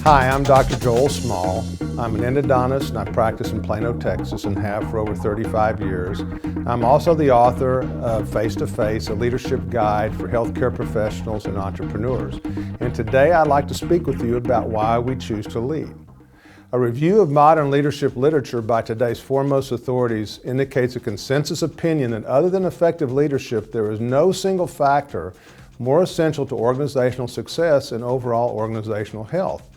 Hi, I'm Dr. Joel Small. I'm an endodontist and I practice in Plano, Texas and have for over 35 years. I'm also the author of Face to Face, a leadership guide for healthcare professionals and entrepreneurs. And today I'd like to speak with you about why we choose to lead. A review of modern leadership literature by today's foremost authorities indicates a consensus opinion that other than effective leadership, there is no single factor more essential to organizational success and overall organizational health.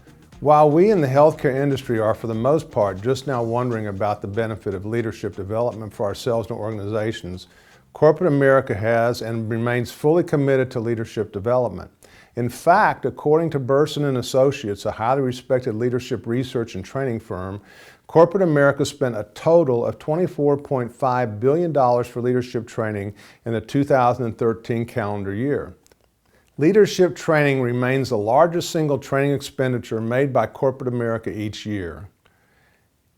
While we in the healthcare industry are for the most part just now wondering about the benefit of leadership development for ourselves and organizations, corporate America has and remains fully committed to leadership development. In fact, according to Burson & Associates, a highly respected leadership research and training firm, corporate America spent a total of $24.5 billion for leadership training in the 2013 calendar year. Leadership training remains the largest single training expenditure made by corporate America each year.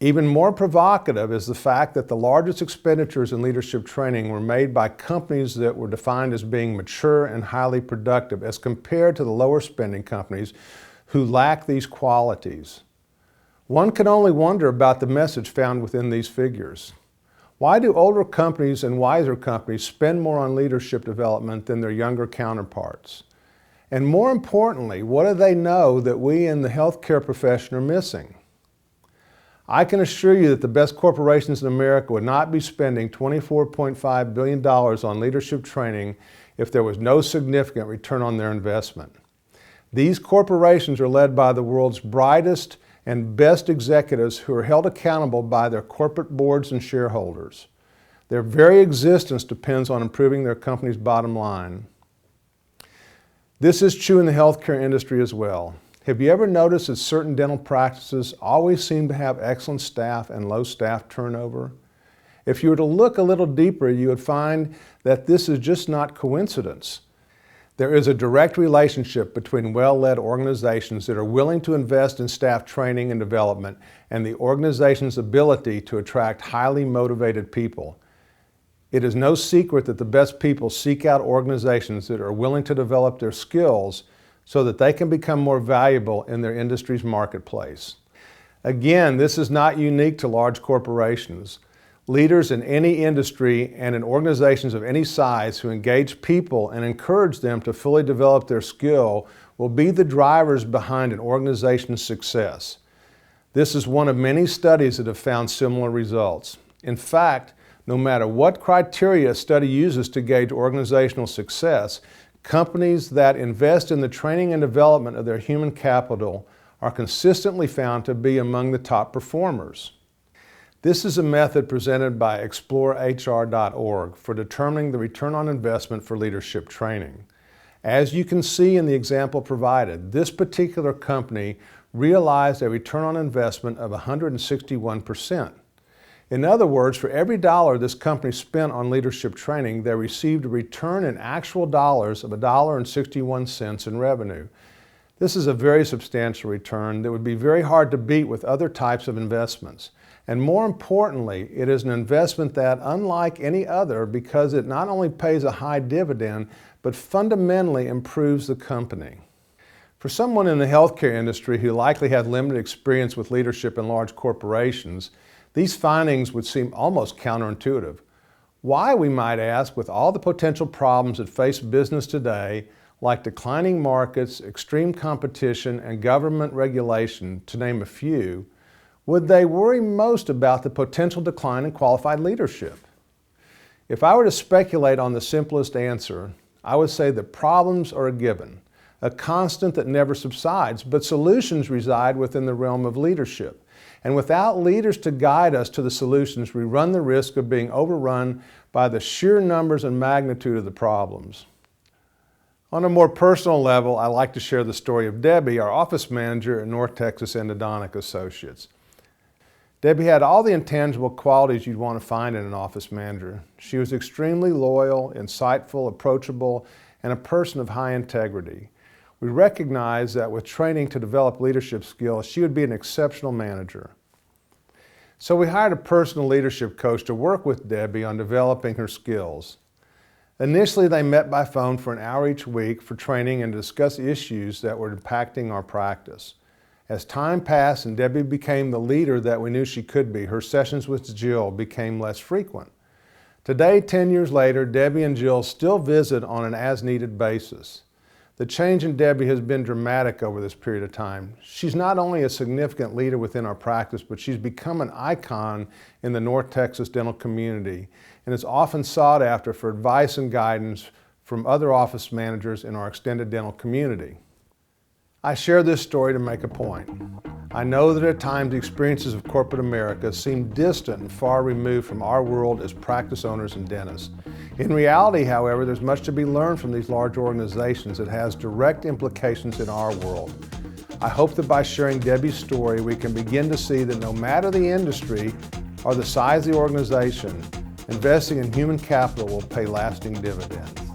Even more provocative is the fact that the largest expenditures in leadership training were made by companies that were defined as being mature and highly productive as compared to the lower spending companies who lack these qualities. One can only wonder about the message found within these figures. Why do older companies and wiser companies spend more on leadership development than their younger counterparts? And more importantly, what do they know that we in the healthcare profession are missing? I can assure you that the best corporations in America would not be spending $24.5 billion on leadership training if there was no significant return on their investment. These corporations are led by the world's brightest and best executives who are held accountable by their corporate boards and shareholders. Their very existence depends on improving their company's bottom line. This is true in the healthcare industry as well. Have you ever noticed that certain dental practices always seem to have excellent staff and low staff turnover? If you were to look a little deeper, you would find that this is just not coincidence. There is a direct relationship between well-led organizations that are willing to invest in staff training and development and the organization's ability to attract highly motivated people. It is no secret that the best people seek out organizations that are willing to develop their skills so that they can become more valuable in their industry's marketplace. Again, this is not unique to large corporations. Leaders in any industry and in organizations of any size who engage people and encourage them to fully develop their skill will be the drivers behind an organization's success. This is one of many studies that have found similar results. In fact, no matter what criteria a study uses to gauge organizational success, companies that invest in the training and development of their human capital are consistently found to be among the top performers. This is a method presented by ExploreHR.org for determining the return on investment for leadership training. As you can see in the example provided, this particular company realized a return on investment of 161%. In other words, for every dollar this company spent on leadership training, they received a return in actual dollars of $1.61 in revenue. This is a very substantial return that would be very hard to beat with other types of investments. And more importantly, it is an investment that, unlike any other, because it not only pays a high dividend, but fundamentally improves the company. For someone in the healthcare industry who likely had limited experience with leadership in large corporations, these findings would seem almost counterintuitive. Why, we might ask, with all the potential problems that face business today, like declining markets, extreme competition, and government regulation, to name a few, would they worry most about the potential decline in qualified leadership? If I were to speculate on the simplest answer, I would say that problems are a given, a constant that never subsides, but solutions reside within the realm of leadership. And without leaders to guide us to the solutions, we run the risk of being overrun by the sheer numbers and magnitude of the problems. On a more personal level, I like to share the story of Debbie, our office manager at North Texas Endodontic Associates. Debbie had all the intangible qualities you'd want to find in an office manager. She was extremely loyal, insightful, approachable, and a person of high integrity. We recognized that with training to develop leadership skills, she would be an exceptional manager. So we hired a personal leadership coach to work with Debbie on developing her skills. Initially, they met by phone for an hour each week for training and to discuss issues that were impacting our practice. As time passed and Debbie became the leader that we knew she could be, her sessions with Jill became less frequent. Today, 10 years later, Debbie and Jill still visit on an as-needed basis. The change in Debbie has been dramatic over this period of time. She's not only a significant leader within our practice, but she's become an icon in the North Texas dental community and is often sought after for advice and guidance from other office managers in our extended dental community. I share this story to make a point. I know that at times the experiences of corporate America seem distant and far removed from our world as practice owners and dentists. In reality, however, there's much to be learned from these large organizations that has direct implications in our world. I hope that by sharing Debbie's story, we can begin to see that no matter the industry or the size of the organization, investing in human capital will pay lasting dividends.